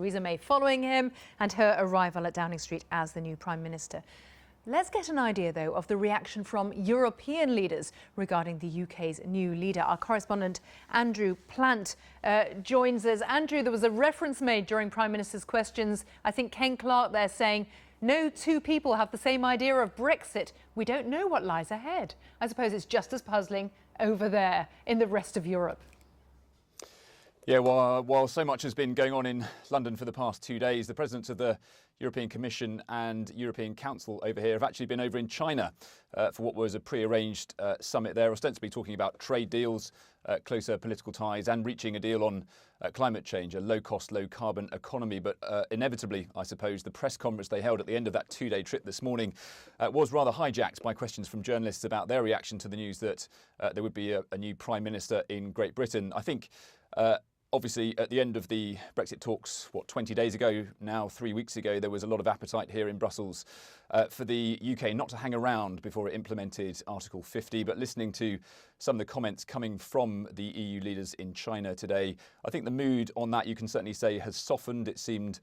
Theresa May following him and her arrival at Downing Street as the new Prime Minister. Let's get an idea, though, of the reaction from European leaders regarding the UK's new leader. Our correspondent Andrew Plant joins us. Andrew, there was a reference made during Prime Minister's questions. I think Ken Clarke there saying, no two people have the same idea of Brexit. We don't know what lies ahead. I suppose it's just as puzzling over there in the rest of Europe. Yeah, while so much has been going on in London for the past 2 days, the presidents of the European Commission and European Council over here have actually been over in China for what was a pre-arranged summit there, ostensibly talking about trade deals, closer political ties and reaching a deal on climate change, a low-cost, low-carbon economy. But inevitably, I suppose, the press conference they held at the end of that 2-day trip this morning was rather hijacked by questions from journalists about their reaction to the news that there would be a new Prime Minister in Great Britain. I think obviously, at the end of the Brexit talks, 20 days ago now, 3 weeks ago, there was a lot of appetite here in Brussels for the UK not to hang around before it implemented Article 50. But listening to some of the comments coming from the EU leaders in China today, I think the mood on that, you can certainly say, has softened. It seemed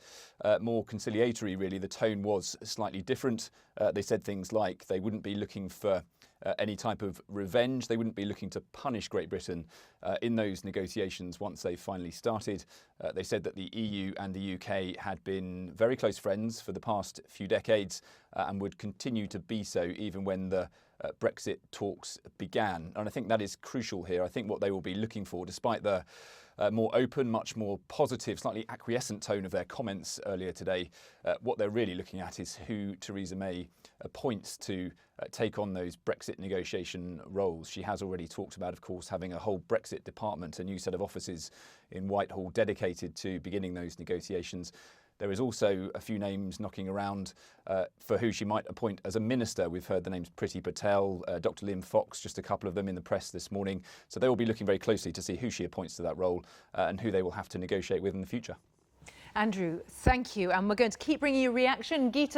more conciliatory, really. The tone was slightly different. They said things like they wouldn't be looking for any type of revenge. They wouldn't be looking to punish Great Britain in those negotiations once they finally started. They said that the EU and the UK had been very close friends for the past few decades and would continue to be so even when the Brexit talks began. And I think that is crucial here. I think what they will be looking for, despite the more open, much more positive, slightly acquiescent tone of their comments earlier today, what they're really looking at is who Theresa May appoints to take on those Brexit negotiation roles. She has already talked about, of course, having a whole Brexit department, a new set of offices in Whitehall dedicated to beginning those negotiations. There is also a few names knocking around for who she might appoint as a minister. We've heard the names Priti Patel, Dr. Liam Fox, just a couple of them in the press this morning. So they will be looking very closely to see who she appoints to that role and who they will have to negotiate with in the future. Andrew, thank you. And we're going to keep bringing you reaction. Geeta